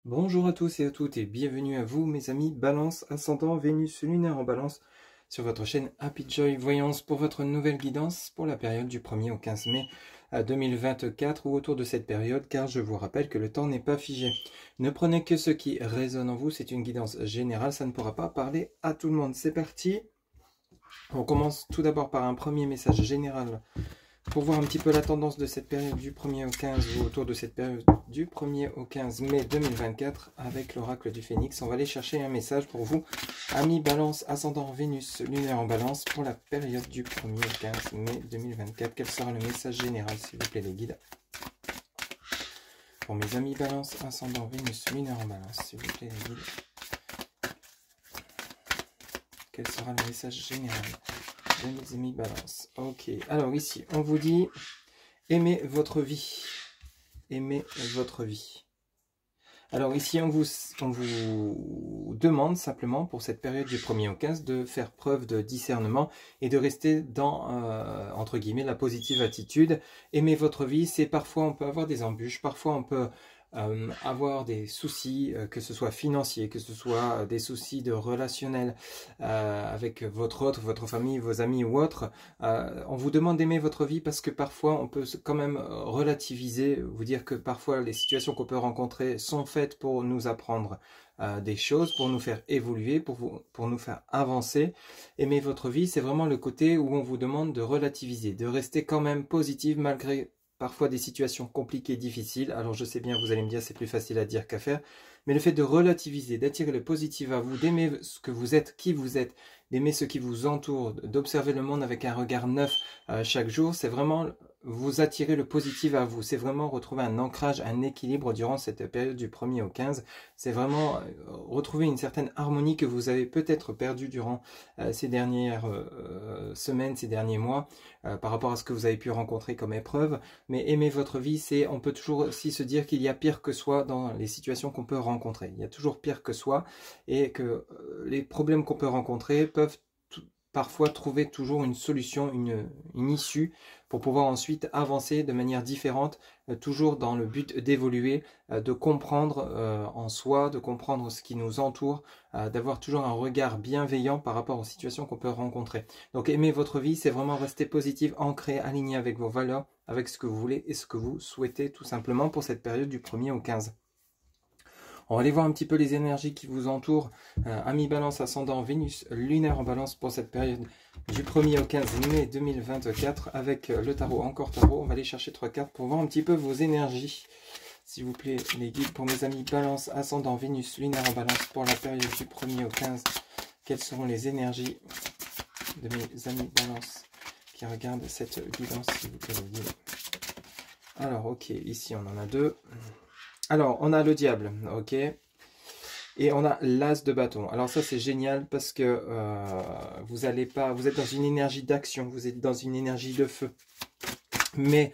Bonjour à tous et à toutes et bienvenue à vous mes amis Balance ascendant Vénus lunaire en Balance sur votre chaîne Happy Joy Voyance pour votre nouvelle guidance pour la période du 1er au 15 mai 2024 ou autour de cette période, car je vous rappelle que le temps n'est pas figé. Ne prenez que ce qui résonne en vous, c'est une guidance générale, ça ne pourra pas parler à tout le monde. C'est parti. On commence tout d'abord par un premier message général pour voir un petit peu la tendance de cette période du 1er au 15 ou autour de cette période du 1er au 15 mai 2024 avec l'oracle du Phénix. On va aller chercher un message pour vous, amis Balance, ascendant Vénus, lunaire en Balance, pour la période du 1er au 15 mai 2024. Quel sera le message général, s'il vous plaît, les guides? Pour mes amis Balance, ascendant Vénus, lunaire en Balance, s'il vous plaît, les guides. Quel sera le message général de mes amis Balance? Ok, alors ici, on vous dit, aimez votre vie. Aimez votre vie. Alors ici, on vous demande simplement, pour cette période du 1er au 15, de faire preuve de discernement et de rester dans, entre guillemets, la positive attitude. Aimez votre vie, c'est parfois, on peut avoir des embûches, parfois on peut avoir des soucis, que ce soit financiers, que ce soit des soucis de relationnel avec votre famille, vos amis ou autres. On vous demande d'aimer votre vie parce que parfois on peut quand même relativiser, vous dire que parfois les situations qu'on peut rencontrer sont faites pour nous apprendre des choses, pour nous faire évoluer, pour nous faire avancer. Aimer votre vie, c'est vraiment le côté où on vous demande de relativiser, de rester quand même positive malgré parfois des situations compliquées, difficiles. Alors je sais bien, vous allez me dire, c'est plus facile à dire qu'à faire. Mais le fait de relativiser, d'attirer le positif à vous, d'aimer ce que vous êtes, qui vous êtes, d'aimer ce qui vous entoure, d'observer le monde avec un regard neuf chaque jour, c'est vraiment vous attirer le positif à vous. C'est vraiment retrouver un ancrage, un équilibre durant cette période du 1er au 15. C'est vraiment retrouver une certaine harmonie que vous avez peut-être perdue durant ces dernières semaines, ces derniers mois, par rapport à ce que vous avez pu rencontrer comme épreuve. Mais aimer votre vie, c'est, on peut toujours aussi se dire qu'il y a pire que soi dans les situations qu'on peut rencontrer. Il y a toujours pire que soi et que les problèmes qu'on peut rencontrer peuvent parfois trouver toujours une solution, une issue pour pouvoir ensuite avancer de manière différente, toujours dans le but d'évoluer, de comprendre en soi, de comprendre ce qui nous entoure, d'avoir toujours un regard bienveillant par rapport aux situations qu'on peut rencontrer. Donc aimer votre vie, c'est vraiment rester positif, ancré, aligné avec vos valeurs, avec ce que vous voulez et ce que vous souhaitez tout simplement pour cette période du 1er au 15. On va aller voir un petit peu les énergies qui vous entourent. Amis Balance, ascendant Vénus, lunaire en Balance pour cette période du 1er au 15 mai 2024 avec le tarot, encore tarot. On va aller chercher 3 cartes pour voir un petit peu vos énergies. S'il vous plaît, les guides pour mes amis Balance, ascendant Vénus, lunaire en Balance pour la période du 1er au 15. Quelles seront les énergies de mes amis Balance qui regardent cette guidance, s'il vous plaît, les guides? Alors, ok, ici on en a deux. Alors, on a le diable, ok, et on a l'as de bâton. Alors ça, c'est génial parce que vous êtes dans une énergie d'action, vous êtes dans une énergie de feu. Mais,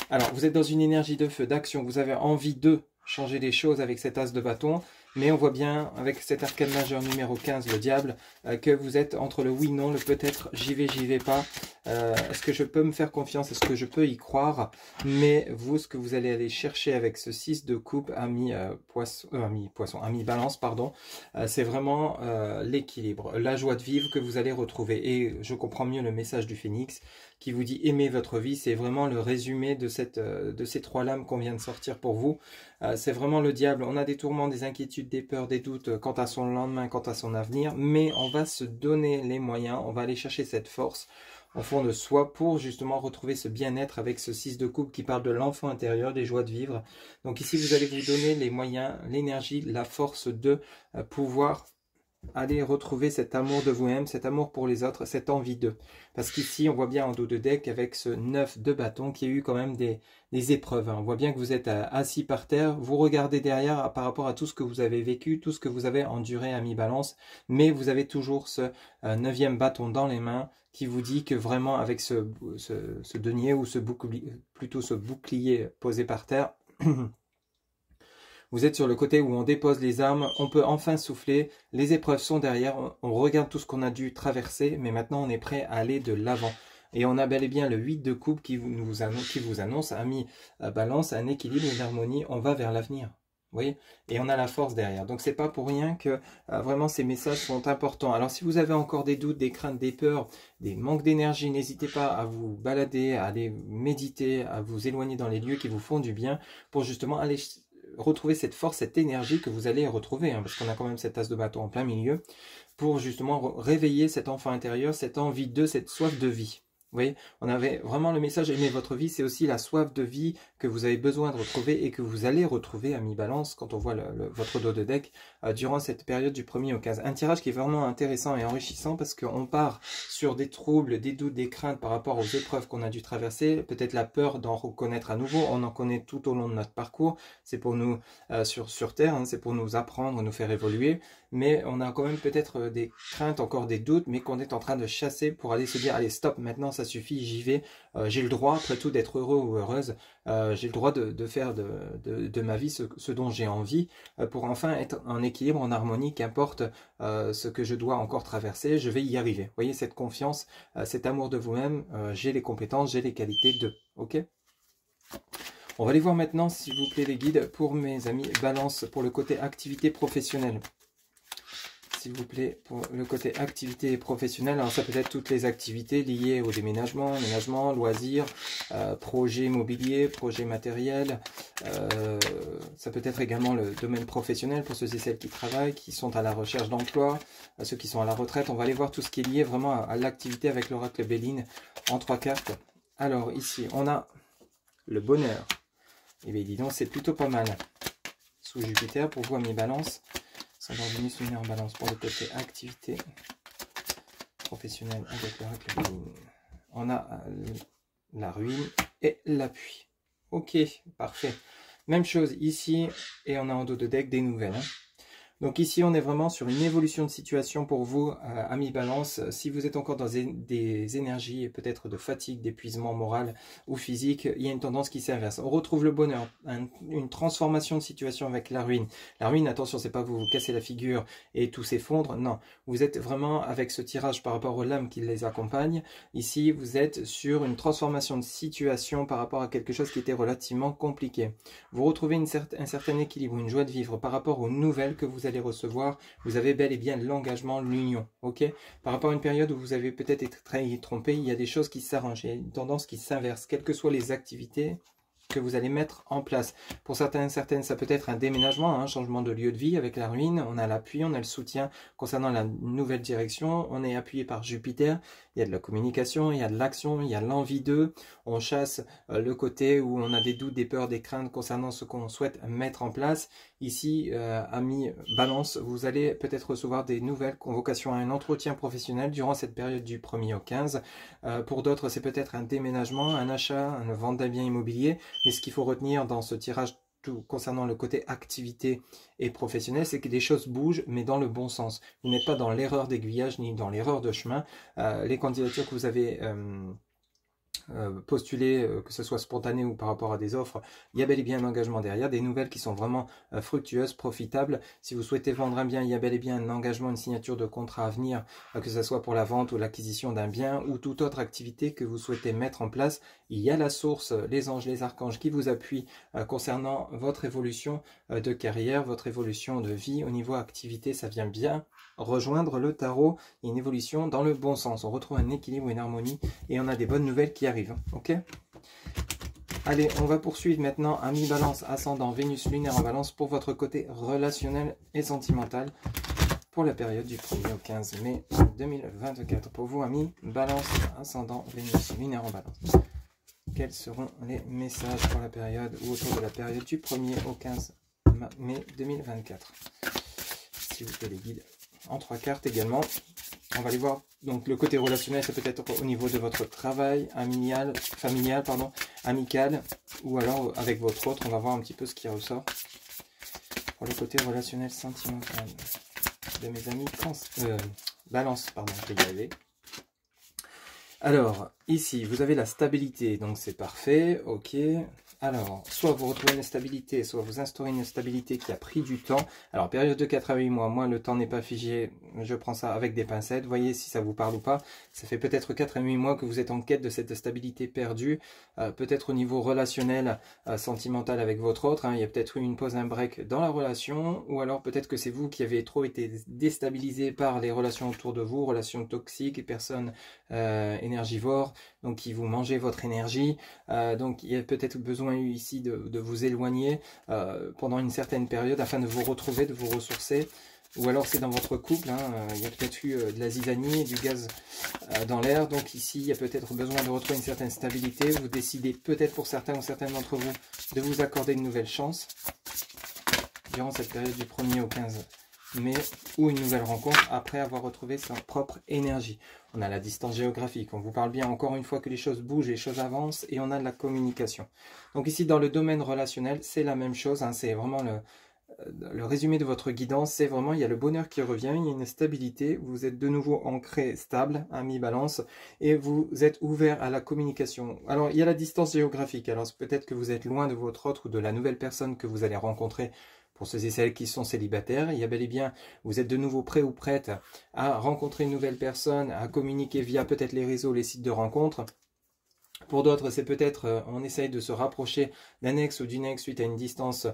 alors, vous êtes dans une énergie de feu, d'action, vous avez envie de changer les choses avec cet as de bâton, mais on voit bien, avec cet arcane majeur numéro 15, le diable, que vous êtes entre le oui, non, le peut-être, j'y vais pas, est-ce que je peux me faire confiance, est-ce que je peux y croire? Mais vous, ce que vous allez aller chercher avec ce 6 de coupe, ami balance, pardon, c'est vraiment l'équilibre, la joie de vivre que vous allez retrouver. Et je comprends mieux le message du Phénix qui vous dit aimer votre vie, c'est vraiment le résumé de ces 3 lames qu'on vient de sortir pour vous. C'est vraiment le diable. On a des tourments, des inquiétudes, des peurs, des doutes quant à son lendemain, quant à son avenir, mais on va se donner les moyens, on va aller chercher cette force au fond de soi pour justement retrouver ce bien-être avec ce 6 de coupe qui parle de l'enfant intérieur, des joies de vivre. Donc ici, vous allez vous donner les moyens, l'énergie, la force de pouvoir aller retrouver cet amour de vous-même, cet amour pour les autres, cette envie d'eux. Parce qu'ici, on voit bien en dos de deck avec ce 9 de bâton qui a eu quand même des épreuves. On voit bien que vous êtes assis par terre, vous regardez derrière par rapport à tout ce que vous avez vécu, tout ce que vous avez enduré à mi-balance, mais vous avez toujours ce 9e bâton dans les mains qui vous dit que vraiment avec ce denier ou plutôt ce bouclier posé par terre, vous êtes sur le côté où on dépose les armes, on peut enfin souffler, les épreuves sont derrière, on regarde tout ce qu'on a dû traverser, mais maintenant on est prêt à aller de l'avant. Et on a bel et bien le 8 de coupe qui vous annonce, ami Balance, un équilibre, une harmonie, on va vers l'avenir. Vous voyez, et on a la force derrière. Donc c'est pas pour rien que vraiment ces messages sont importants. Alors si vous avez encore des doutes, des craintes, des peurs, des manques d'énergie, n'hésitez pas à vous balader, à aller méditer, à vous éloigner dans les lieux qui vous font du bien pour justement aller retrouver cette force, cette énergie que vous allez retrouver, hein, parce qu'on a quand même cette tasse de bâton en plein milieu, pour justement réveiller cet enfant intérieur, cette envie de, cette soif de vie. Vous voyez, on avait vraiment le message aimer votre vie, c'est aussi la soif de vie que vous avez besoin de retrouver et que vous allez retrouver à mi-balance quand on voit votre dos de deck durant cette période du 1er au 15. Un tirage qui est vraiment intéressant et enrichissant parce qu'on part sur des troubles, des doutes, des craintes par rapport aux épreuves qu'on a dû traverser, peut-être la peur d'en reconnaître à nouveau, on en connaît tout au long de notre parcours, c'est pour nous sur Terre, hein, c'est pour nous apprendre, nous faire évoluer, mais on a quand même peut-être des craintes, encore des doutes, mais qu'on est en train de chasser pour aller se dire, allez stop, maintenant ça suffit, j'y vais, j'ai le droit après tout d'être heureux ou heureuse, j'ai le droit de faire de ma vie ce dont j'ai envie, pour enfin être en équilibre, en harmonie, qu'importe ce que je dois encore traverser, je vais y arriver. Vous voyez, cette confiance, cet amour de vous-même, j'ai les compétences, j'ai les qualités de, ok? On va aller voir maintenant, s'il vous plaît, les guides pour mes amis Balance, pour le côté activité professionnelle. S'il vous plaît, pour le côté activité professionnelle, alors ça peut être toutes les activités liées au déménagement, aménagement, loisirs, projets immobiliers, projets matériels. Ça peut être également le domaine professionnel pour ceux et celles qui travaillent, qui sont à la recherche d'emploi, ceux qui sont à la retraite. On va aller voir tout ce qui est lié vraiment à l'activité avec l'oracle Béline en 3 cartes. Alors ici, on a le bonheur. Et bien dis donc, c'est plutôt pas mal. Sous Jupiter, pour vous à mi-balance. Venus lunaire en balance pour le côté activité professionnelle avec l'oracle Béline. On a la ruine et l'appui. Ok, parfait. Même chose ici, et on a en dos de deck des nouvelles. Hein. Donc ici, on est vraiment sur une évolution de situation pour vous, amis Balance. Si vous êtes encore dans des énergies, peut-être de fatigue, d'épuisement moral ou physique, il y a une tendance qui s'inverse. On retrouve le bonheur, une transformation de situation avec la ruine. La ruine, attention, c'est pas vous casser la figure et tout s'effondre. Non, vous êtes vraiment avec ce tirage par rapport aux lames qui les accompagnent. Ici, vous êtes sur une transformation de situation par rapport à quelque chose qui était relativement compliqué. Vous retrouvez un certain équilibre, une joie de vivre par rapport aux nouvelles que vous allez recevoir, vous avez bel et bien l'engagement, l'union, ok? Par rapport à une période où vous avez peut-être été trahi, trompé, il y a des choses qui s'arrangent, il y a une tendance qui s'inverse, quelles que soient les activités que vous allez mettre en place. Pour certaines, ça peut être un déménagement, un changement de lieu de vie avec la ruine, on a l'appui, on a le soutien concernant la nouvelle direction, on est appuyé par Jupiter, il y a de la communication, il y a de l'action, il y a l'envie d'eux, on chasse le côté où on a des doutes, des peurs, des craintes concernant ce qu'on souhaite mettre en place. Ici, amis Balance, vous allez peut-être recevoir des nouvelles convocations à un entretien professionnel durant cette période du 1er au 15. Pour d'autres, c'est peut-être un déménagement, un achat, une vente d'un bien immobilier. Mais ce qu'il faut retenir dans ce tirage tout concernant le côté activité et professionnel, c'est que les choses bougent, mais dans le bon sens. Vous n'êtes pas dans l'erreur d'aiguillage ni dans l'erreur de chemin. Les candidatures que vous avez postuler, que ce soit spontané ou par rapport à des offres, il y a bel et bien un engagement derrière, des nouvelles qui sont vraiment fructueuses, profitables. Si vous souhaitez vendre un bien, il y a bel et bien un engagement, une signature de contrat à venir, que ce soit pour la vente ou l'acquisition d'un bien ou toute autre activité que vous souhaitez mettre en place. Il y a la source, les anges, les archanges qui vous appuient concernant votre évolution de carrière, votre évolution de vie. Au niveau activité, ça vient bien rejoindre le tarot, il y a une évolution dans le bon sens. On retrouve un équilibre, une harmonie et on a des bonnes nouvelles qui arrivent. Ok? Allez, on va poursuivre maintenant à mi-balance, ascendant, Vénus lunaire en balance pour votre côté relationnel et sentimental pour la période du 1er au 15 mai 2024. Pour vous, amis, balance, ascendant, Vénus lunaire en balance. Quels seront les messages pour la période ou autour de la période du 1er au 15 mai 2024? S'il vous plaît, les guides. En 3 cartes également. On va aller voir donc le côté relationnel, ça peut être au niveau de votre travail, familial, amical, ou alors avec votre autre. On va voir un petit peu ce qui ressort. Pour le côté relationnel sentimental de mes amis Balance, pardon, je vais y arriver. Alors, ici, vous avez la stabilité, donc c'est parfait, ok. Alors, soit vous retrouvez une stabilité, soit vous instaurez une stabilité qui a pris du temps. Alors, période de 4 à 8 mois, moi, le temps n'est pas figé, je prends ça avec des pincettes. Voyez si ça vous parle ou pas. Ça fait peut-être 4 à 8 mois que vous êtes en quête de cette stabilité perdue. Peut-être au niveau relationnel, sentimental avec votre autre. Hein. Il y a peut-être eu une pause, un break dans la relation. Ou alors peut-être que c'est vous qui avez trop été déstabilisé par les relations autour de vous, relations toxiques, personnes énergivores, donc qui vous mangez votre énergie. Donc il y a peut-être besoin ici de vous éloigner pendant une certaine période afin de vous retrouver, de vous ressourcer. Ou alors c'est dans votre couple, hein, il y a peut-être eu de la zizanie, du gaz dans l'air. Donc ici il y a peut-être besoin de retrouver une certaine stabilité. Vous décidez peut-être pour certains ou certaines d'entre vous de vous accorder une nouvelle chance durant cette période du 1er au 15 mai, ou une nouvelle rencontre après avoir retrouvé sa propre énergie. On a la distance géographique, on vous parle bien encore une fois que les choses bougent, les choses avancent, et on a de la communication. Donc ici dans le domaine relationnel, c'est la même chose, hein, c'est vraiment le résumé de votre guidance, c'est vraiment, il y a le bonheur qui revient, il y a une stabilité, vous êtes de nouveau ancré, stable, à mi-balance, et vous êtes ouvert à la communication. Alors il y a la distance géographique, alors peut-être que vous êtes loin de votre autre ou de la nouvelle personne que vous allez rencontrer. Pour ceux et celles qui sont célibataires, il y a bel et bien, vous êtes de nouveau prêt ou prête à rencontrer une nouvelle personne, à communiquer via peut-être les réseaux, les sites de rencontres. Pour d'autres, c'est peut-être, on essaye de se rapprocher d'un ex ou d'une ex suite à une distance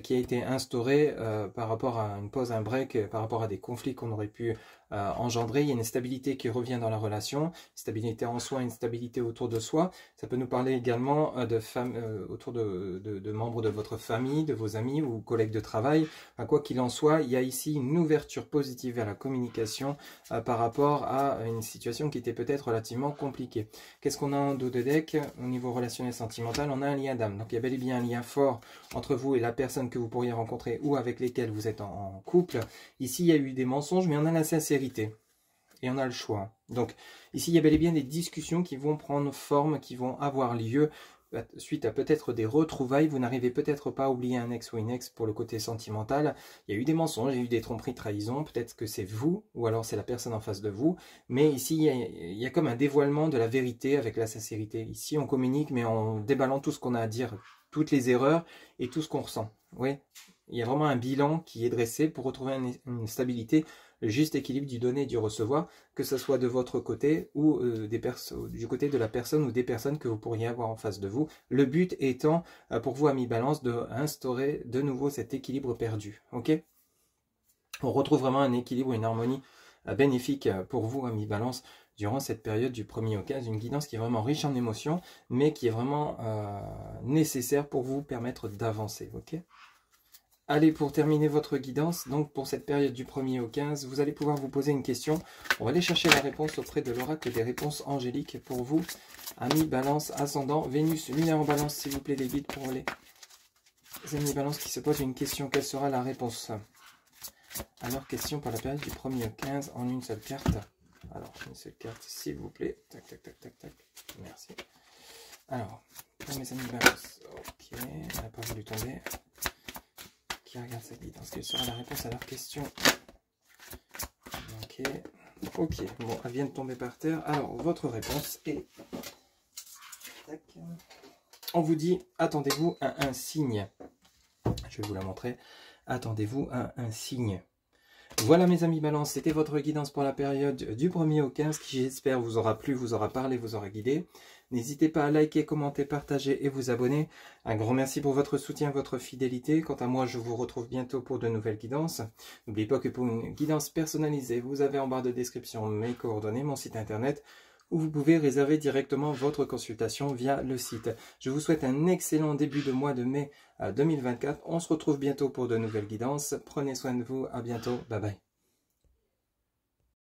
qui a été instaurée par rapport à une pause, un break, par rapport à des conflits qu'on aurait pu engendrer. Il y a une stabilité qui revient dans la relation, stabilité en soi, une stabilité autour de soi. Ça peut nous parler également autour de membres de votre famille, de vos amis ou collègues de travail. Enfin, quoi qu'il en soit, il y a ici une ouverture positive vers la communication par rapport à une situation qui était peut-être relativement compliquée. Qu'est-ce qu'on a en dos de deck? Au niveau relationnel sentimental, on a un lien d'âme. Donc il y a bel et bien un lien fort entre vous et la personne que vous pourriez rencontrer ou avec lesquelles vous êtes en couple. Ici, il y a eu des mensonges, mais on a la sincérité. Et on a le choix. Donc ici, il y a bel et bien des discussions qui vont prendre forme, qui vont avoir lieu suite à peut-être des retrouvailles. Vous n'arrivez peut-être pas à oublier un ex ou une ex pour le côté sentimental. Il y a eu des mensonges, il y a eu des tromperies, trahisons. Peut-être que c'est vous, ou alors c'est la personne en face de vous. Mais ici, il y a comme un dévoilement de la vérité avec la sincérité. Ici, on communique, mais en déballant tout ce qu'on a à dire, toutes les erreurs et tout ce qu'on ressent. Oui, il y a vraiment un bilan qui est dressé pour retrouver une stabilité, le juste équilibre du donner et du recevoir, que ce soit de votre côté ou du côté de la personne ou des personnes que vous pourriez avoir en face de vous. Le but étant, pour vous à mi-balance, d'instaurer de nouveau cet équilibre perdu. Ok ? On retrouve vraiment un équilibre, une harmonie bénéfique pour vous à mi-balance durant cette période du 1er au 15, une guidance qui est vraiment riche en émotions, mais qui est vraiment nécessaire pour vous permettre d'avancer. Ok ? Allez, pour terminer votre guidance, donc pour cette période du 1er au 15, vous allez pouvoir vous poser une question. On va aller chercher la réponse auprès de l'oracle des réponses angéliques pour vous. Amis Balance, ascendant, Vénus, lunaire en Balance, s'il vous plaît, les guides pour les amis Balance qui se posent une question. Quelle sera la réponse? Alors, question pour la période du 1er au 15 en une seule carte. Alors, une seule carte, s'il vous plaît. Tac, tac, tac, tac, tac. Merci. Alors, pour mes amis Balance, ok, elle n'a pas voulu tomber. Qui regarde cette guidance, quelle sera la réponse à leur question? Ok, ok, bon, elle vient de tomber par terre. Alors, votre réponse est... Tac. On vous dit, attendez-vous à un signe. Je vais vous la montrer. Attendez-vous à un signe. Voilà mes amis Balance, c'était votre guidance pour la période du 1er au 15 qui j'espère vous aura plu, vous aura parlé, vous aura guidé. N'hésitez pas à liker, commenter, partager et vous abonner. Un grand merci pour votre soutien, votre fidélité. Quant à moi, je vous retrouve bientôt pour de nouvelles guidances. N'oubliez pas que pour une guidance personnalisée, vous avez en barre de description mes coordonnées, mon site internet, où vous pouvez réserver directement votre consultation via le site. Je vous souhaite un excellent début de mois de mai 2024. On se retrouve bientôt pour de nouvelles guidances. Prenez soin de vous, à bientôt, bye bye.